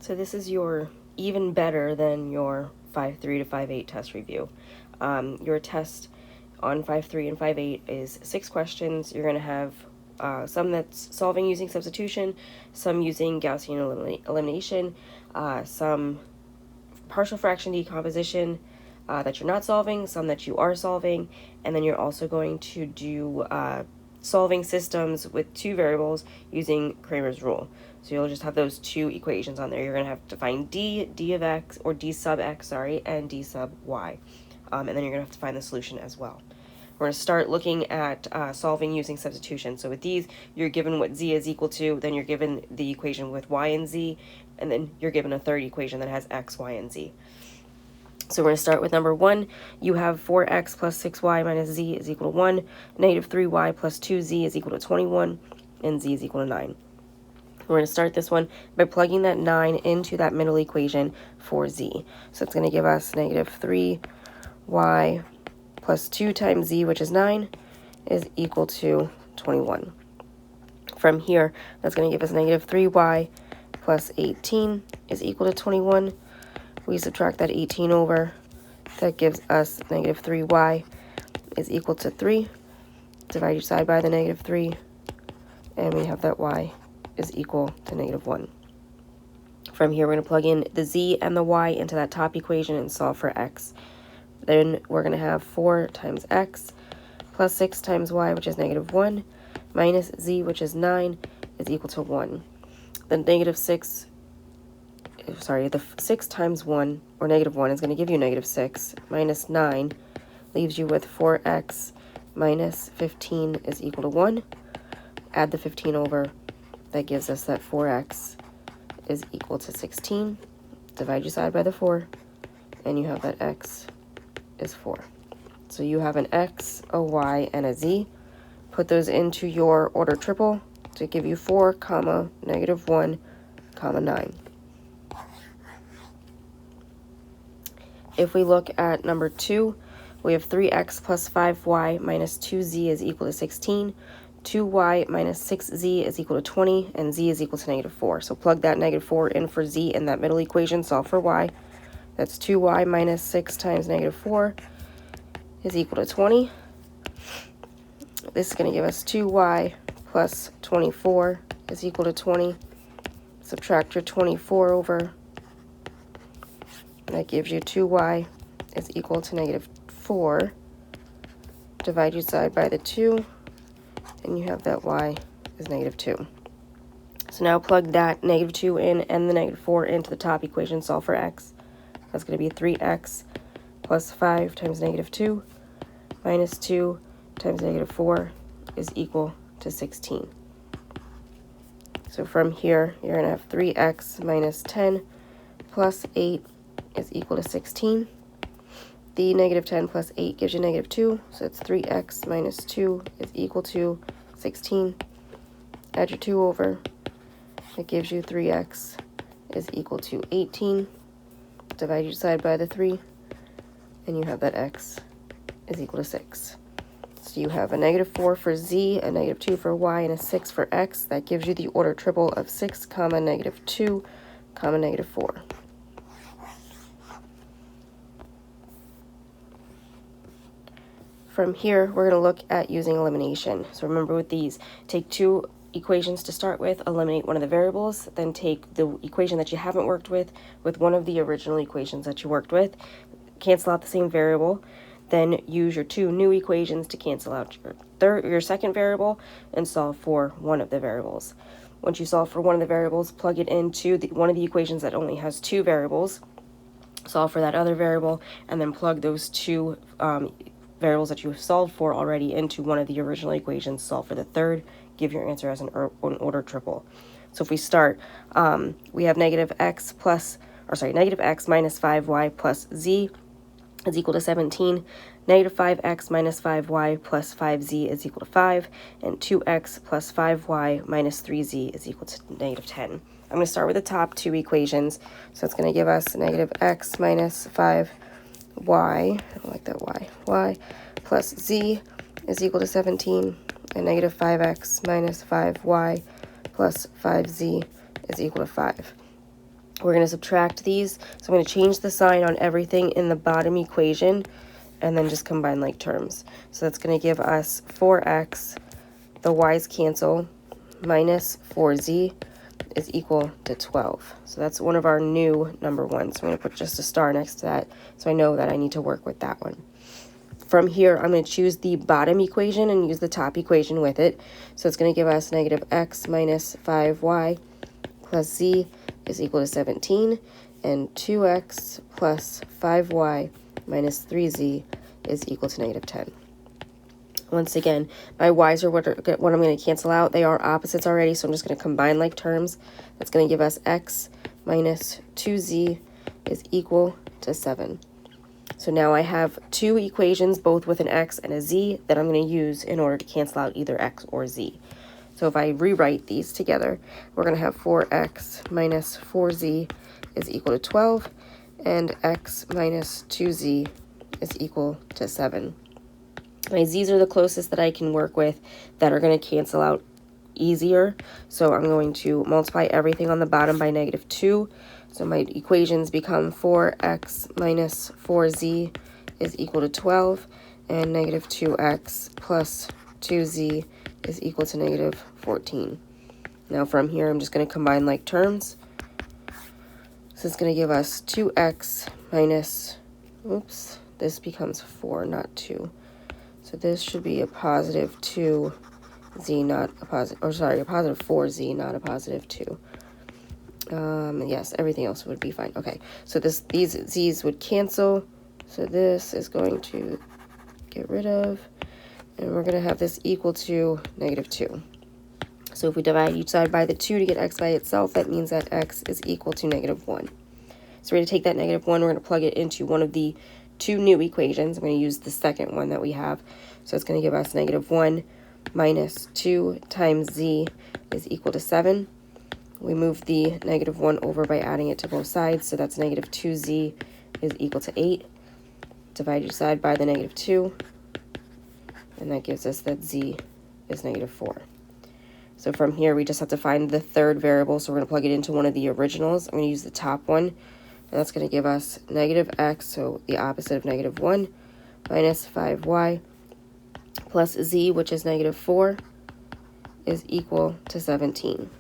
So this is your even better than your 5.3 to 5.8 test review. Your test on 5.3 and 5.8 is 6 questions. You're going to have some that's solving using substitution, some using Gaussian elimination, some partial fraction decomposition that you're not solving, some that you are solving, and then you're also going to do solving systems with 2 variables using Cramer's rule. So you'll just have those 2 equations on there. You're going to have to find d of x, or d sub x, sorry, and d sub y. And then you're going to have to find the solution as well. We're going to start looking at solving using substitution. So with these, you're given what z is equal to, then you're given the equation with y and z, and then you're given a third equation that has x, y, and z. So we're going to start with number 1. You have 4x plus 6y minus z is equal to 1, negative 3y plus 2z is equal to 21, and z is equal to 9. We're going to start this one by plugging that 9 into that middle equation for z. So it's going to give us negative 3y plus 2 times z, which is 9, is equal to 21. From here, that's going to give us negative 3y plus 18 is equal to 21. We subtract that 18 over. That gives us negative 3y is equal to 3. Divide each side by the negative 3, and we have that y is equal to negative 1. From here, we're going to plug in the z and the y into that top equation and solve for x. Then we're going to have 4 times x plus 6 times y, which is negative 1, minus z, which is 9, is equal to 1. Then the 6 times 1, or negative 1, is going to give you negative 6, minus 9, leaves you with 4x minus 15 is equal to 1. Add the 15 over. That gives us that 4x is equal to 16. Divide your side by the 4, and you have that x is 4. So you have an x, a y, and a z. Put those into your order triple to give you 4, comma, negative 1, comma 9. If we look at number 2, we have 3x plus 5y minus 2z is equal to 16. 2y minus 6z is equal to 20, and z is equal to negative 4. So plug that negative 4 in for z in that middle equation, solve for y. That's 2y minus 6 times negative 4 is equal to 20. This is going to give us 2y plus 24 is equal to 20. Subtract your 24 over. That gives you 2y is equal to negative 4. Divide your side by the 2, and you have that y is negative 2. So now plug that negative 2 in and the negative 4 into the top equation, solve for x. That's going to be 3x plus 5 times negative 2 minus 2 times negative 4 is equal to 16. So from here, you're going to have 3x minus 10 plus 8 is equal to 16. The negative 10 plus 8 gives you negative 2, so it's 3x minus 2 is equal to 16. Add your 2 over. That gives you 3x is equal to 18. Divide each side by the 3, and you have that x is equal to 6. So you have a negative 4 for z, a negative 2 for y, and a 6 for x. That gives you the order triple of 6, comma, negative 2, comma, negative 4. From here, we're going to look at using elimination. So remember with these, take 2 equations to start with, eliminate one of the variables, then take the equation that you haven't worked with one of the original equations that you worked with, cancel out the same variable, then use your 2 new equations to cancel out your second variable and solve for one of the variables. Once you solve for one of the variables, plug it into one of the equations that only has 2 variables, solve for that other variable, and then plug those 2 variables that you have solved for already into one of the original equations, solve for the third, give your answer as an order triple. So if we start, we have negative x minus 5y plus z is equal to 17. Negative 5x minus 5y plus 5z is equal to 5. And 2x plus 5y minus 3z is equal to negative 10. I'm going to start with the top 2 equations. So it's going to give us negative x minus 5y, I don't like that y plus z is equal to 17, and negative 5x minus 5y plus 5z is equal to 5. We're going to subtract these. So I'm going to change the sign on everything in the bottom equation and then just combine like terms. So that's going to give us 4x, the y's cancel, minus 4z is equal to 12. So that's one of our new number ones. So I'm going to put just a star next to that so I know that I need to work with that one. From here, I'm going to choose the bottom equation and use the top equation with it. So it's going to give us negative x minus 5y plus z is equal to 17, and 2x plus 5y minus 3z is equal to negative 10. Once again, my y's are what I'm going to cancel out. They are opposites already, so I'm just going to combine like terms. That's going to give us x minus 2z is equal to 7. So now I have two equations, both with an x and a z, that I'm going to use in order to cancel out either x or z. So if I rewrite these together, we're going to have 4x minus 4z is equal to 12, and x minus 2z is equal to 7. My z's are the closest that I can work with that are going to cancel out easier. So I'm going to multiply everything on the bottom by negative 2. So my equations become 4x minus 4z is equal to 12, and negative 2x plus 2z is equal to negative 14. Now from here, I'm just going to combine like terms. So it's going to give us 2x minus, oops, this becomes 4, not 2. So this should be a positive 2z, not a positive, or sorry, a positive 4z, not a positive 2. Yes, everything else would be fine. Okay, so these z's would cancel. So this is going to get rid of, and we're going to have this equal to negative 2. So if we divide each side by the 2 to get x by itself, that means that x is equal to negative 1. So we're going to take that negative 1, we're going to plug it into one of the two new equations. I'm going to use the second one that we have. So it's going to give us negative 1 minus 2 times z is equal to 7. We move the negative 1 over by adding it to both sides, so that's negative 2z is equal to 8. Divide each side by the negative 2, and that gives us that z is negative 4. So from here, we just have to find the third variable, so we're going to plug it into one of the originals. I'm going to use the top one, and that's going to give us negative x, so the opposite of negative 1, minus 5y plus z, which is negative 4, is equal to 17.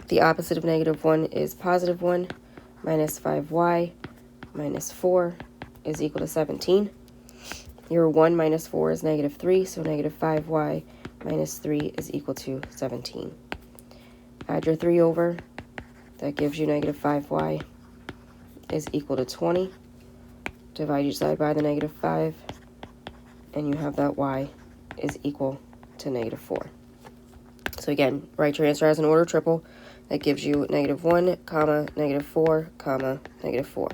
The opposite of negative 1 is positive 1, minus 5y minus 4 is equal to 17. Your 1 minus 4 is negative 3, so negative 5y minus 3 is equal to 17. Add your 3 over, that gives you negative 5y is equal to 20. Divide each side by the negative 5, and you have that y is equal to negative 4. So again, write your answer as an order triple. That gives you negative 1, comma, negative 4, comma, negative 4.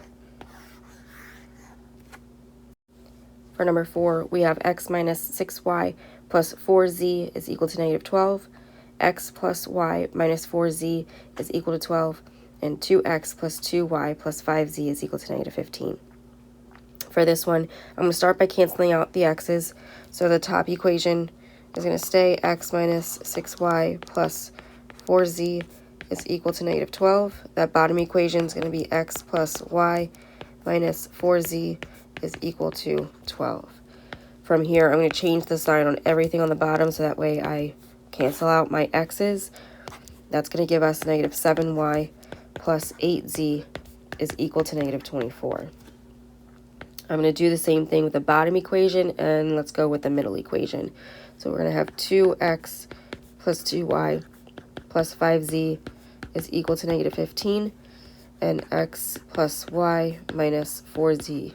For number 4, we have x minus 6y plus 4z is equal to negative 12, x plus y minus 4z is equal to 12, and 2x plus 2y plus 5z is equal to negative 15. For this one, I'm going to start by canceling out the x's. So the top equation is going to stay x minus 6y plus 4z is equal to negative 12. That bottom equation is going to be x plus y minus 4z is equal to 12. From here, I'm going to change the sign on everything on the bottom so that way I cancel out my x's. That's going to give us negative 7y plus 8z is equal to negative 24. I'm going to do the same thing with the bottom equation, and let's go with the middle equation. So we're going to have 2x plus 2y plus 5z is equal to negative 15, and x plus y minus 4z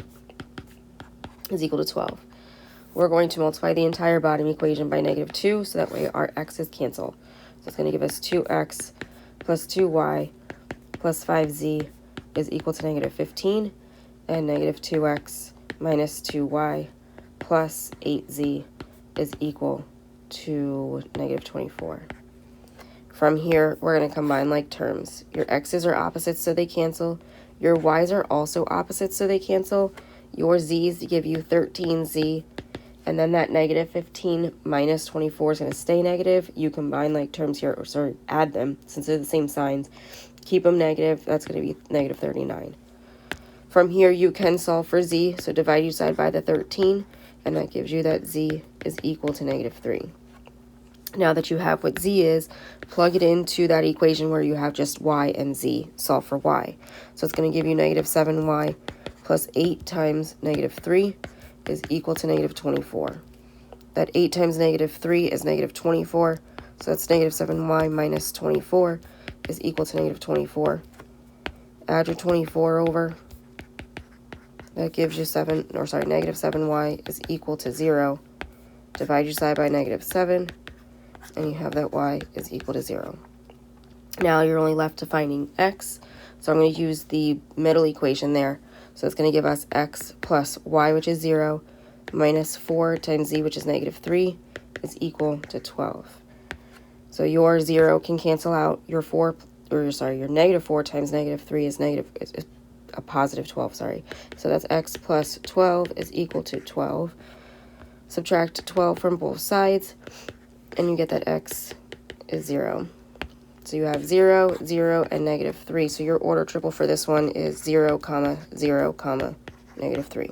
is equal to 12. We're going to multiply the entire bottom equation by negative 2, so that way our x's cancel. So it's going to give us 2x plus 2y plus 5z is equal to negative 15, and negative 2x minus 2y plus 8z is equal to negative 24. From here, we're going to combine like terms. Your x's are opposites, so they cancel. Your y's are also opposites, so they cancel. Your z's give you 13z, and then that negative 15 minus 24 is going to stay negative. You combine like terms here, or sorry, add them, since they're the same signs, keep them negative. That's going to be negative 39. From here, you can solve for z, so divide each side by the 13, and that gives you that z is equal to negative 3. Now that you have what z is, plug it into that equation where you have just y and z, solve for y. So it's going to give you negative 7y plus 8 times negative 3 is equal to negative 24. That 8 times negative 3 is negative 24, so that's negative 7y minus 24 is equal to negative 24. Add your 24 over. That gives you negative 7y is equal to 0. Divide your side by negative 7, and you have that y is equal to 0. Now you're only left to finding x, so I'm going to use the middle equation there. So it's going to give us x plus y, which is 0, minus 4 times z, which is negative 3, is equal to 12. So your 0 can cancel out. Your negative 4 times negative 3 is a positive 12, sorry. So that's x plus 12 is equal to 12. Subtract 12 from both sides, and you get that x is 0. So you have 0, 0, and negative 3. So your order triple for this one is 0, 0, negative 3.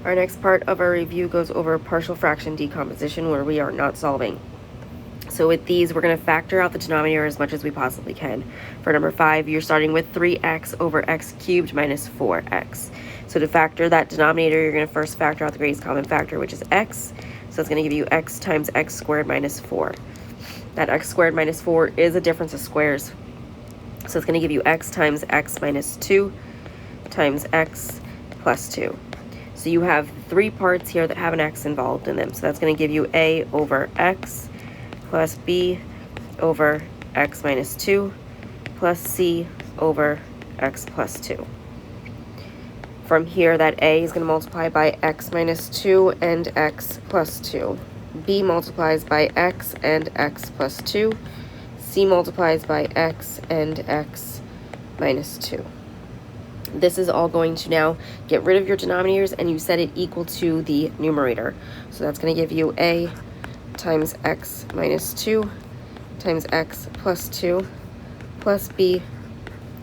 Our next part of our review goes over partial fraction decomposition, where we are not solving. So with these, we're going to factor out the denominator as much as we possibly can. For number 5, you're starting with 3x over x cubed minus 4x. So to factor that denominator, you're going to first factor out the greatest common factor, which is x. So it's going to give you x times x squared minus 4. That x squared minus 4 is a difference of squares. So it's going to give you x times x minus 2 times x plus 2. So you have 3 parts here that have an x involved in them. So that's going to give you a over x plus b over x minus 2 plus c over x plus 2. From here, that a is going to multiply by x minus 2 and x plus 2. B multiplies by x and x plus 2. C multiplies by x and x minus 2. This is all going to now get rid of your denominators, and you set it equal to the numerator. So that's going to give you a times x minus 2 times x plus 2 plus b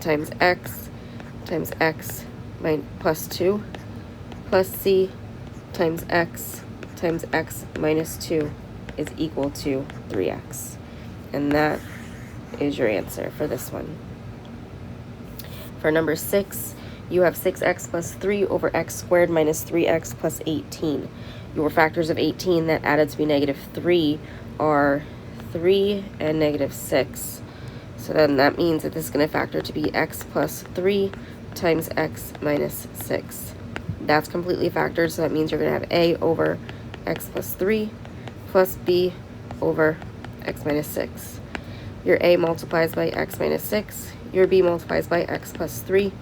times x plus 2 plus c times x minus 2 is equal to 3x. And that is your answer for this one. For number 6, you have 6x plus 3 over x squared minus 3x plus 18. Your factors of 18 that added to be negative 3 are 3 and negative 6. So then that means that this is going to factor to be x plus 3 times x minus 6. That's completely factored, so that means you're going to have a over x plus 3 plus b over x minus 6. Your a multiplies by x minus 6. Your b multiplies by x plus 3.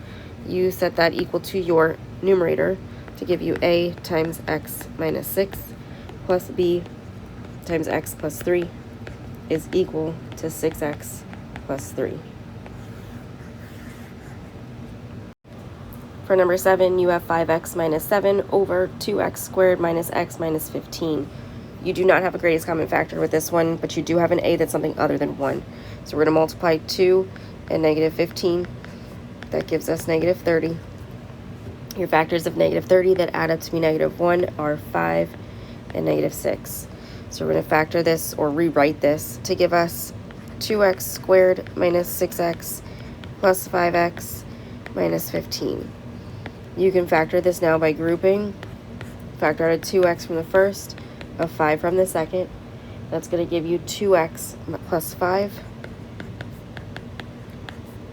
You set that equal to your numerator to give you a times x minus 6 plus b times x plus 3 is equal to 6x plus 3. For number 7, you have 5x minus 7 over 2x squared minus x minus 15. You do not have a greatest common factor with this one, but you do have an a that's something other than 1. So we're going to multiply 2 and negative 15. That gives us negative 30. Your factors of negative 30 that add up to be negative 1 are 5 and negative 6. So we're going to factor this, or rewrite this, to give us 2x squared minus 6x plus 5x minus 15. You can factor this now by grouping. Factor out a 2x from the first, a 5 from the second. That's going to give you 2x plus 5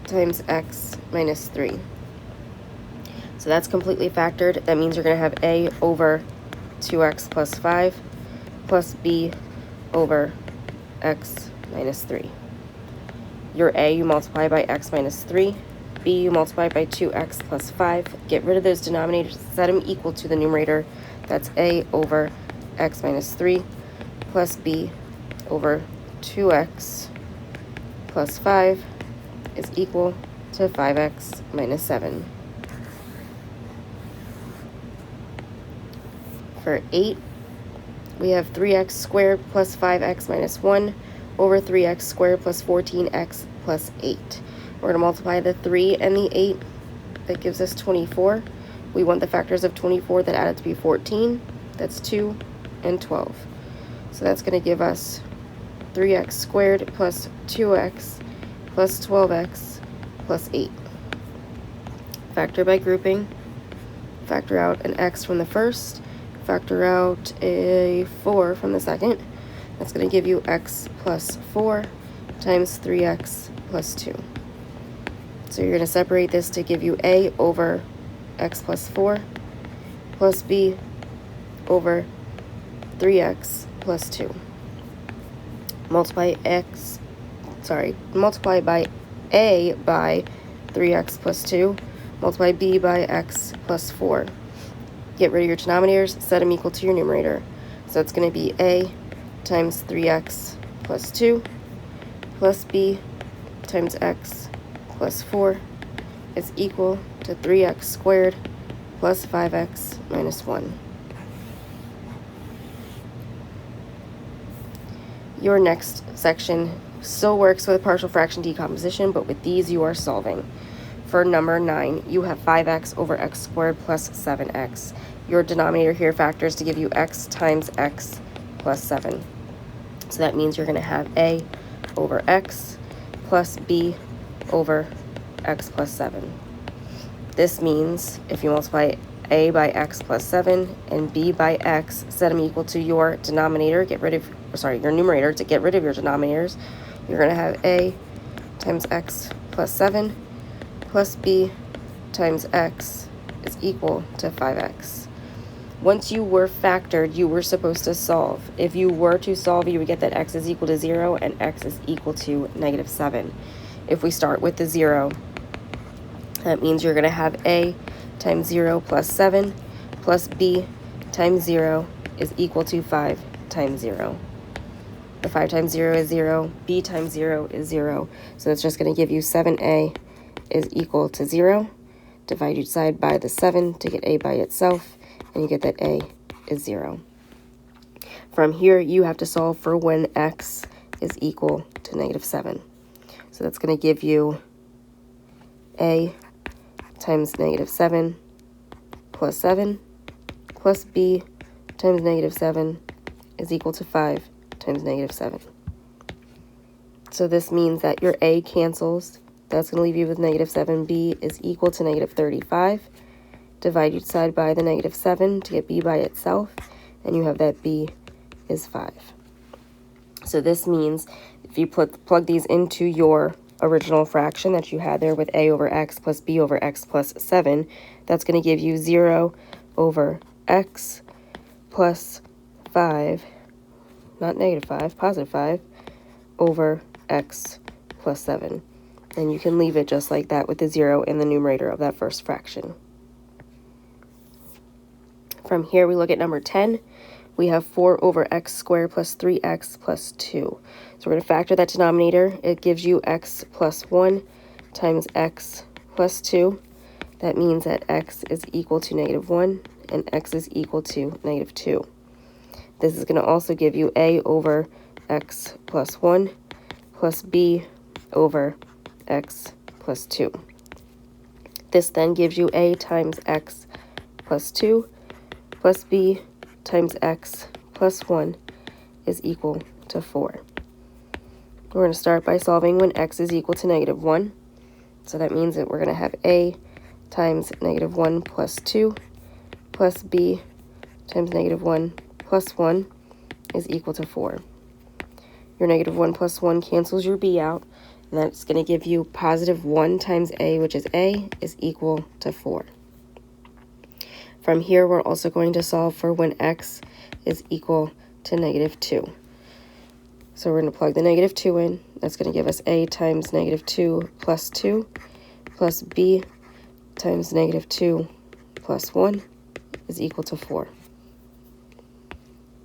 times x minus 3. So that's completely factored. That means you're going to have a over 2x plus 5 plus b over x minus 3. Your a you multiply by x minus 3. B you multiply by 2x plus 5. Get rid of those denominators, set them equal to the numerator. That's a over x minus 3 plus b over 2x plus 5 is equal to 5x minus 7. For 8, we have 3x squared plus 5x minus 1 over 3x squared plus 14x plus 8. We're going to multiply the 3 and the 8. That gives us 24. We want the factors of 24 that add up to be 14. That's 2 and 12. So that's going to give us 3x squared plus 2x plus 12x plus 8. Factor by grouping. Factor out an x from the first. Factor out a 4 from the second. That's going to give you x plus 4 times 3x plus 2. So you're going to separate this to give you a over x plus 4 plus b over 3x plus 2. Multiply by a by 3x plus 2. Multiply b by x plus 4. Get rid of your denominators, set them equal to your numerator. So it's going to be a times 3x plus 2 plus b times x plus 4 is equal to 3x squared plus 5x minus 1. Your next section still works with partial fraction decomposition, but with these you are solving. For number 9, you have 5x over x squared plus 7x. Your denominator here factors to give you x times x plus 7. So that means you're going to have a over x plus b over x plus 7. This means if you multiply a by x plus 7 and b by x, set them equal to your denominator, your numerator to get rid of your denominators, you're going to have a times x plus 7 plus b times x is equal to 5x. Once you were factored, you were supposed to solve. If you were to solve, you would get that x is equal to 0 and x is equal to negative 7. If we start with the 0, that means you're going to have a times 0 plus 7 plus b times 0 is equal to 5 times 0. The 5 times 0 is 0, b times 0 is 0. So it's just going to give you 7a is equal to 0. Divide each side by the 7 to get a by itself, and you get that a is 0. From here, you have to solve for when x is equal to negative 7. So that's going to give you a times negative 7 plus 7 plus b times negative 7 is equal to 5 times negative 7. So this means that your a cancels. That's going to leave you with negative 7b is equal to negative 35. Divide each side by the negative 7 to get b by itself, and you have that b is 5. So this means if you plug these into your original fraction that you had there with a over x plus b over x plus 7, that's going to give you 0 over x plus 5, not negative 5, positive 5, over x plus 7. And you can leave it just like that with the 0 in the numerator of that first fraction. From here, we look at number 10. We have 4 over x squared plus 3x plus 2. So we're going to factor that denominator. It gives you x plus 1 times x plus 2. That means that x is equal to negative 1 and x is equal to negative 2. This is going to also give you a over x plus 1 plus b over x plus 2. This then gives you a times x plus 2 plus b times x plus 1 is equal to 4. We're going to start by solving when x is equal to negative 1. So that means that we're going to have a times negative 1 plus 2 plus b times negative 1 plus 1 is equal to 4. Your negative 1 plus 1 cancels your b out, and that's going to give you positive 1 times a, which is a, is equal to 4. From here, we're also going to solve for when x is equal to negative 2. So we're going to plug the negative 2 in. That's going to give us a times negative 2 plus 2 plus b times negative 2 plus 1 is equal to 4.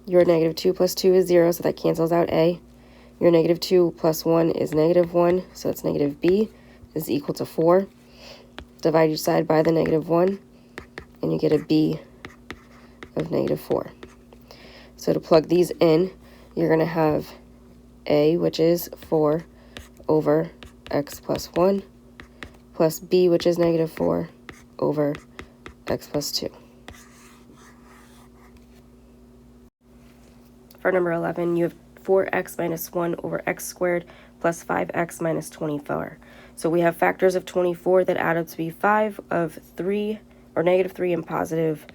Your negative 2 plus 2 is 0, so that cancels out a. Your negative 2 plus 1 is negative 1, so it's negative b is equal to 4. Divide each side by the negative 1, and you get a b of negative 4. So to plug these in, you're going to have a, which is 4 over x plus 1, plus b, which is negative 4 over x plus 2. For number 11, you have 4x minus 1 over x squared plus 5x minus 24. So we have factors of 24 that add up to be 5 of 3, or negative 3 and positive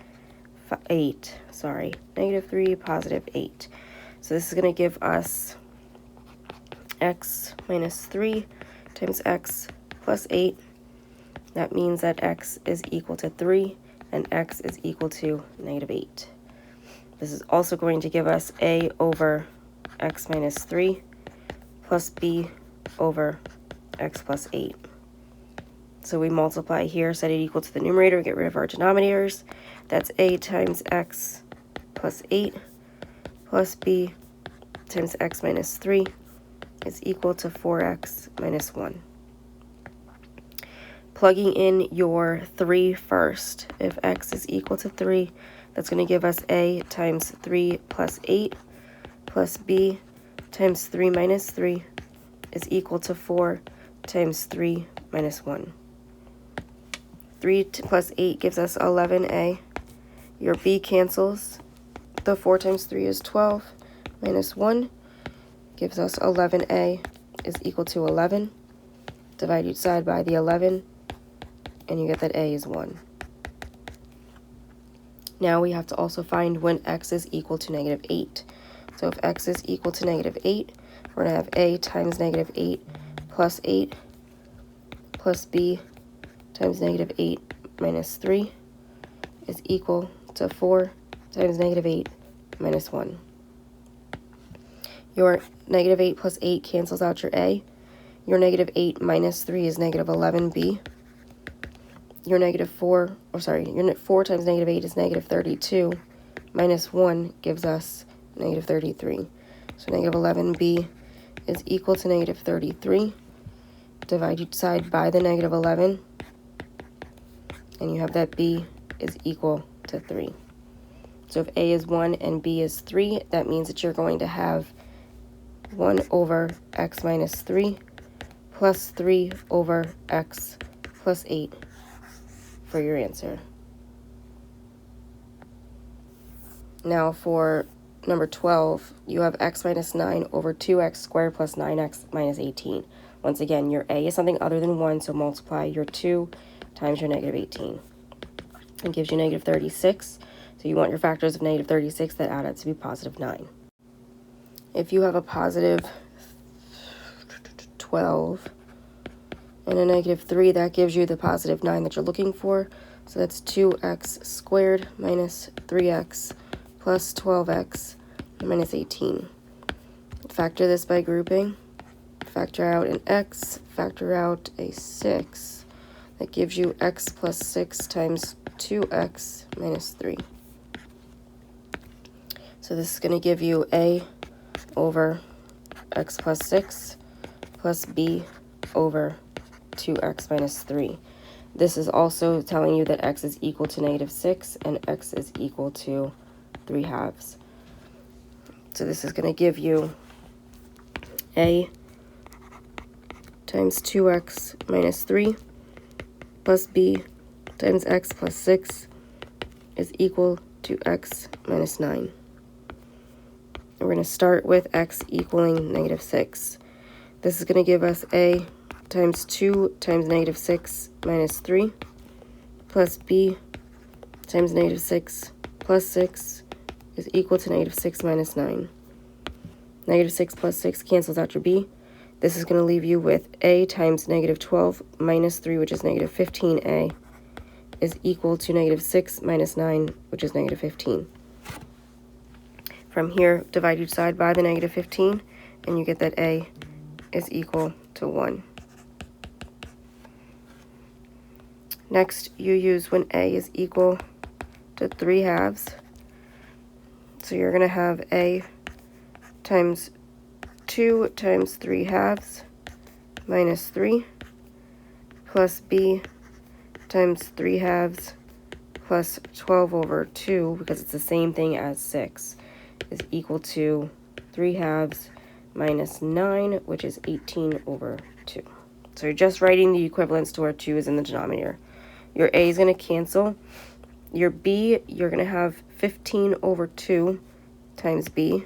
8. Sorry, negative 3, positive 8. So this is going to give us x minus 3 times x plus 8. That means that x is equal to 3 and x is equal to negative 8. This is also going to give us a over x minus 3 plus b over x plus 8. So we multiply here, set it equal to the numerator, get rid of our denominators. That's a times x plus 8 plus b times x minus 3 is equal to 4x minus 1. Plugging in your 3 first. If x is equal to 3, that's going to give us a times 3 plus 8 plus b times 3 minus 3 is equal to 4 times 3 minus 1. 3 plus 8 gives us 11a. Your b cancels. The 4 times 3 is 12 minus 1 gives us 11a is equal to 11. Divide each side by the 11, and you get that a is 1. Now we have to also find when x is equal to negative 8. So if x is equal to negative 8, we're going to have a times negative 8 plus 8 plus b times negative 8 minus 3 is equal to 4 times negative 8 minus 1. Your negative 8 plus 8 cancels out your a. Your negative 8 minus 3 is negative 11b. Your negative 4 times negative 8 is negative 32. Minus 1 gives us negative 33. So negative 11b is equal to negative 33. Divide each side by the negative 11. And you have that b is equal to 3. So if a is 1 and b is 3, that means that you're going to have 1 over x minus 3 plus 3 over x plus 8 for your answer. Now for number 12, you have x minus 9 over 2x squared plus 9x minus 18. Once again, your a is something other than 1, so multiply your 2 times your negative 18. It gives you negative 36. So you want your factors of negative 36 that add up to be positive 9. If you have a positive 12 and a negative 3, that gives you the positive 9 that you're looking for. So that's 2x squared minus 3x plus 12x minus 18. Factor this by grouping. Factor out an x, factor out a 6. That gives you x plus 6 times 2x minus 3. So this is going to give you a over x plus 6 plus b over 2x minus 3. This is also telling you that x is equal to negative 6 and x is equal to 3 halves. So this is going to give you a times 2x minus 3 plus b times x plus 6 is equal to x minus 9. We're going to start with x equaling negative 6. This is going to give us a times 2 times negative 6 minus 3 plus b times negative 6 plus 6 is equal to negative 6 minus 9. Negative 6 plus 6 cancels out your b. This is going to leave you with a times negative 12 minus 3, which is negative 15a, is equal to negative 6 minus 9, which is negative 15. From here, divide each side by the negative 15, and you get that a is equal to 1. Next, you use when a is equal to 3 halves. So you're going to have a times 2 times 3 halves minus 3 plus b times 3 halves plus 12 over 2, because it's the same thing as 6, is equal to 3 halves minus 9, which is 18 over 2. So you're just writing the equivalence to where 2 is in the denominator. Your a is going to cancel. Your b, you're going to have 15 over 2 times b.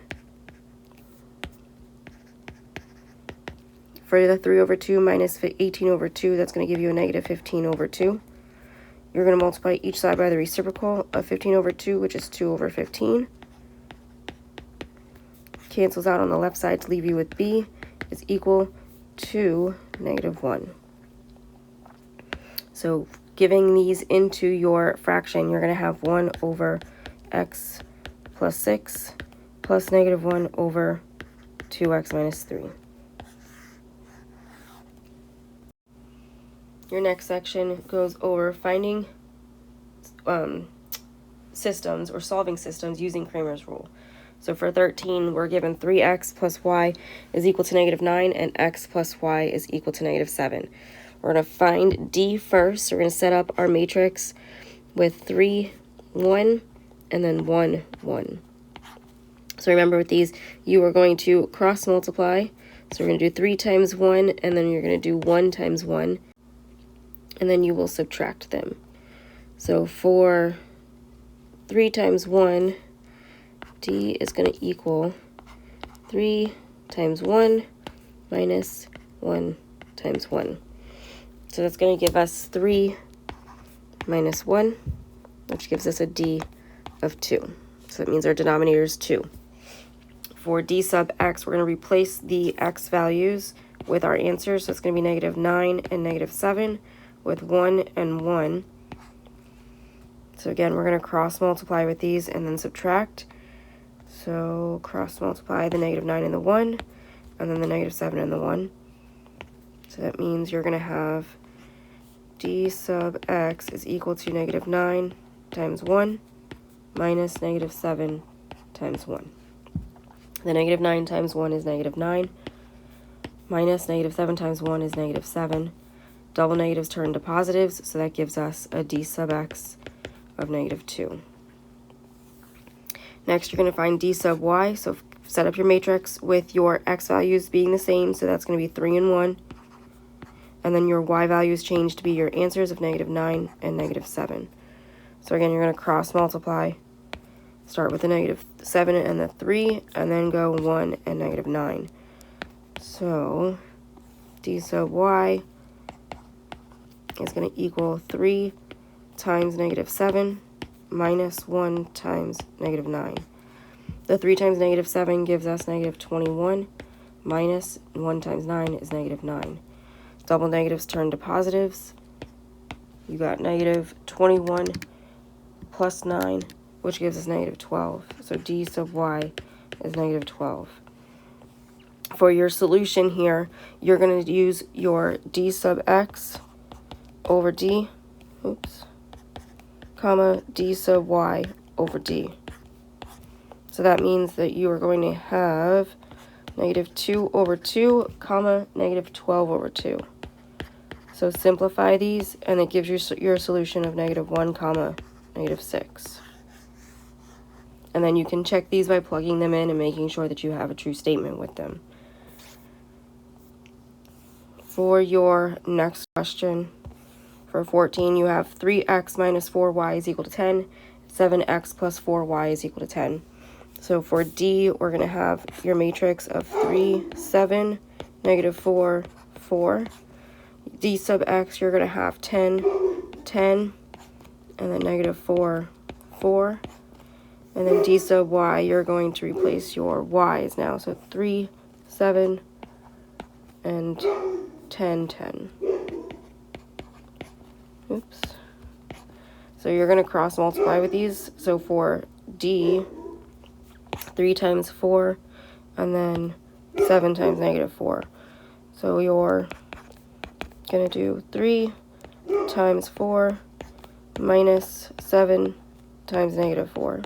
For the 3 over 2 minus 18 over 2, that's going to give you a negative 15 over 2. You're going to multiply each side by the reciprocal of 15 over 2, which is 2 over 15. Cancels out on the left side to leave you with b is equal to negative 1. So giving these into your fraction, you're going to have 1 over x plus 6 plus negative 1 over 2x minus 3. Your next section goes over finding systems or solving systems using Cramer's rule. So for 13, we're given 3x plus y is equal to negative 9 and x plus y is equal to negative 7. We're going to find D first. So we're going to set up our matrix with 3, 1, and then 1, 1. So remember with these, you are going to cross multiply. So we're going to do 3 times 1, and then you're going to do 1 times 1. And then you will subtract them. So for 3 times 1, D is going to equal 3 times 1 minus 1 times 1. So that's going to give us 3 minus 1, which gives us a D of 2. So that means our denominator is 2. For D sub x, we're going to replace the x values with our answers. So it's going to be negative 9 and negative 7. With 1 and 1. So again, we're going to cross multiply with these and then subtract. So cross multiply the negative 9 and the 1, and then the negative 7 and the 1. So that means you're going to have D sub x is equal to negative 9 times 1 minus negative 7 times 1. The negative 9 times 1 is negative 9, minus negative 7 times 1 is negative 7. Double negatives turn to positives, so that gives us a D sub x of negative 2. Next, you're going to find D sub y. So set up your matrix with your x values being the same, so that's going to be 3 and 1. And then your y values change to be your answers of negative 9 and negative 7. So again, you're going to cross multiply. Start with the negative 7 and the 3, and then go 1 and negative 9. So D sub y is going to equal 3 times negative 7 minus 1 times negative 9. The 3 times negative 7 gives us negative 21 minus 1 times 9 is negative 9. Double negatives turn to positives. You got negative 21 plus 9, which gives us negative 12. So D sub y is negative 12. For your solution here, you're going to use your D sub x over D, comma, D sub y over D. So that means that you are going to have negative 2 over 2, comma, negative 12 over 2. So simplify these, and it gives you your solution of negative 1, comma, negative 6. And then you can check these by plugging them in and making sure that you have a true statement with them. For your next question, for 14, you have 3x minus 4y is equal to 10, 7x plus 4y is equal to 10. So for D, we're going to have your matrix of 3, 7, negative 4, 4. D sub x, you're going to have 10, 10, and then negative 4, 4. And then D sub y, you're going to replace your y's now. So 3, 7, and 10, 10. Oops. So you're going to cross multiply with these. So for D, 3 times 4, and then 7 times negative 4. So you're going to do 3 times 4 minus 7 times negative 4.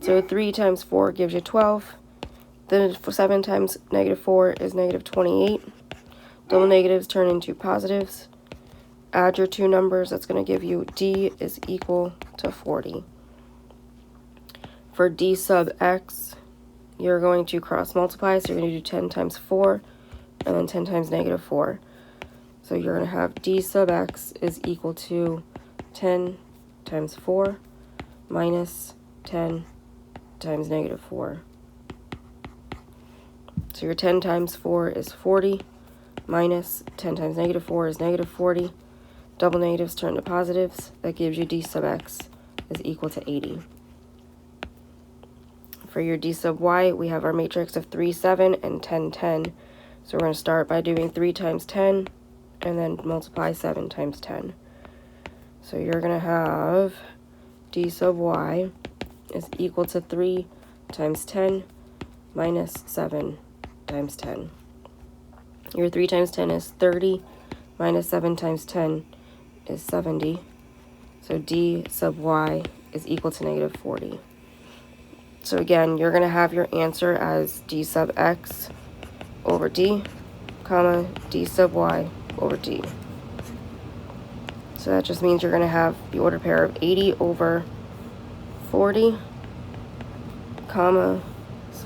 So 3 times 4 gives you 12. Then 7 times negative 4 is negative 28. Double negatives turn into positives. Add your two numbers. That's going to give you D is equal to 40. For D sub x, you're going to cross multiply, so you're going to do 10 times 4, and then 10 times negative 4. So you're going to have d sub x is equal to 10 times 4 minus 10 times negative 4. So your 10 times 4 is 40, minus 10 times negative 4 is negative 40. Double negatives turn to positives. That gives you d sub x is equal to 80. For your d sub y, we have our matrix of 3, 7, and 10, 10. So we're going to start by doing 3 times 10, and then multiply 7 times 10. So you're going to have d sub y is equal to 3 times 10 minus 7 times 10. Your 3 times 10 is 30, minus 7 times 10 is 70. So d sub y is equal to negative 40. So again, you're going to have your answer as d sub x over d, comma, d sub y over d. So that just means you're going to have the ordered pair of 80 over 40, comma,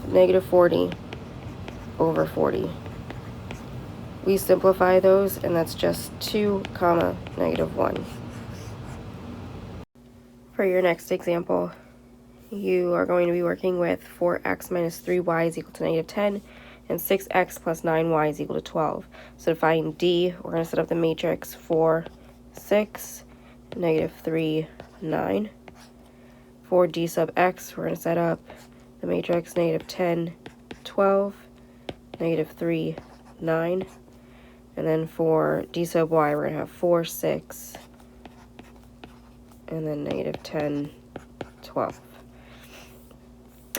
negative 40 over 40. We simplify those, and that's just 2, comma, negative 1. For your next example, you are going to be working with 4x minus 3y is equal to negative 10, and 6x plus 9y is equal to 12. So to find d, we're going to set up the matrix 4, 6, negative 3, 9. For d sub x, we're going to set up the matrix negative 10, 12, negative 3, 9. And then for d sub y, we're going to have 4, 6, and then negative 10, 12.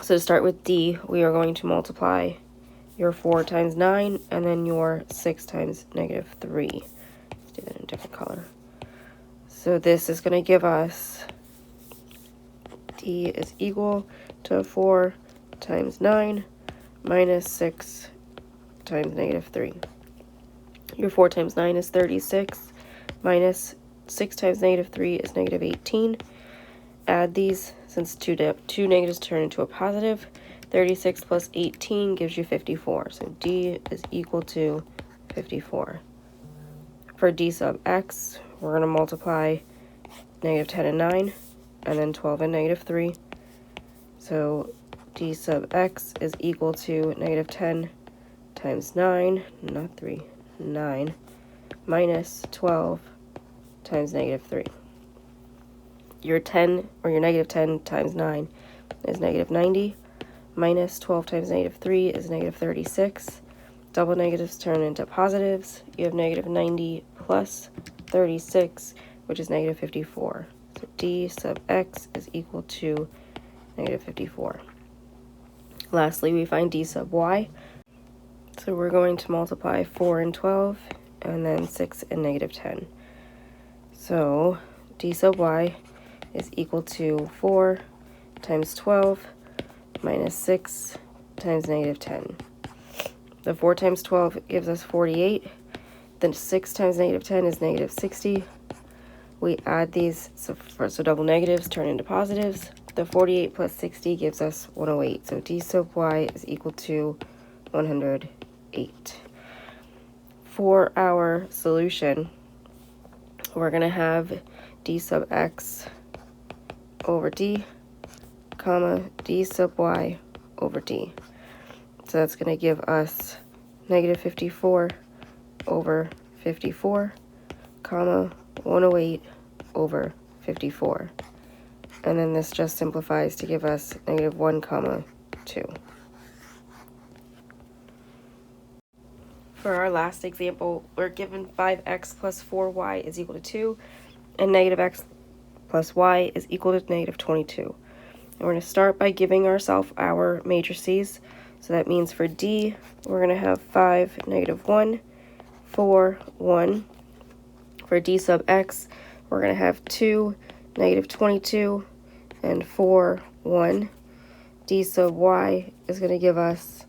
So to start with d, we are going to multiply your 4 times 9, and then your 6 times negative 3. Let's do that in a different color. So this is going to give us d is equal to 4 times 9 minus 6 times negative 3. Your 4 times 9 is 36, minus 6 times negative 3 is negative 18. Add these, since two negatives turn into a positive. 36 plus 18 gives you 54. So d is equal to 54. For d sub x, we're going to multiply negative 10 and 9, and then 12 and negative 3. So d sub x is equal to negative 10 times 9, not 3, 9, minus 12 times negative 3. Your 10, or your negative 10 times 9 is negative 90, minus 12 times negative 3 is negative 36. Double negatives turn into positives. You have negative 90 plus 36, which is negative 54. So d sub x is equal to negative 54. Lastly, we find d sub y. So we're going to multiply 4 and 12, and then 6 and negative 10. So d sub y is equal to 4 times 12 minus 6 times negative 10. The 4 times 12 gives us 48. Then 6 times negative 10 is negative 60. We add these, so double negatives turn into positives. The 48 plus 60 gives us 108. So d sub y is equal to 108. For our solution, we're going to have d sub x over d, comma, d sub y over d. So that's going to give us negative 54 over 54, comma, 108 over 54. And then this just simplifies to give us negative 1, comma, 2. For our last example, we're given 5x plus 4y is equal to 2, and negative x plus y is equal to negative 22. And we're going to start by giving ourselves our matrices. So that means for D, we're going to have 5, negative 1, 4, 1. For D sub x, we're going to have 2, negative 22, and 4, 1. D sub y is going to give us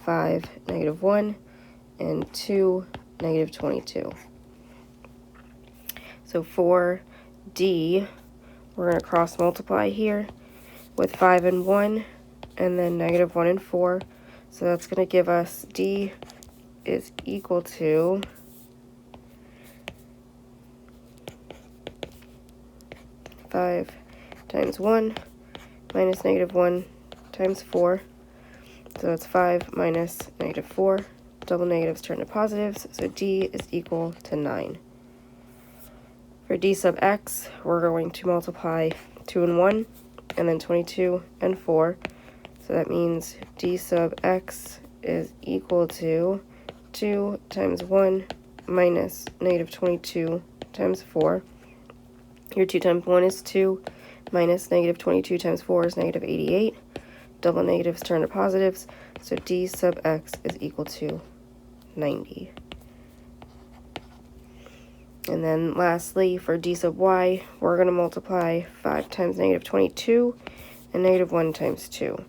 5, negative 1, and 2, negative 22. So for D, we're going to cross multiply here with 5 and 1, and then negative 1 and 4. So that's going to give us D is equal to 5 times 1 minus negative 1 times 4. So it's 5 minus negative 4. Double negatives turn to positives, so D is equal to 9. For D sub x, we're going to multiply 2 and 1, and then 22 and 4. So that means D sub x is equal to 2 times 1 minus negative 22 times 4. Your 2 times 1 is 2, minus negative 22 times 4 is negative 88. Double negatives turn to positives, so D sub x is equal to 90. And then lastly, for D sub y, we're going to multiply 5 times negative 22 and negative 1 times 2.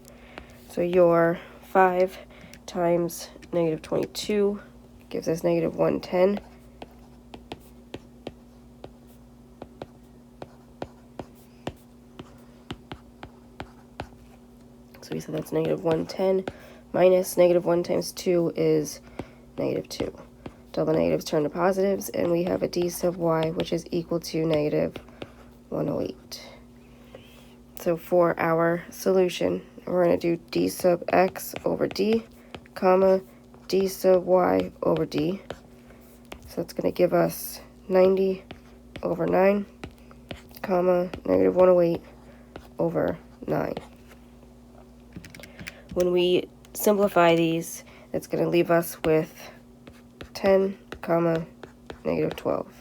So your 5 times negative 22 gives us negative 110. So we said that's negative 110 minus negative 1 times 2 is negative 2. Double negatives turn to positives, and we have a D sub y, which is equal to negative 108. So for our solution, we're going to do D sub x over D, comma, D sub y over D. So it's going to give us 90 over 9, comma, negative 108 over 9. When we simplify these, it's going to leave us with 10, comma, negative 12.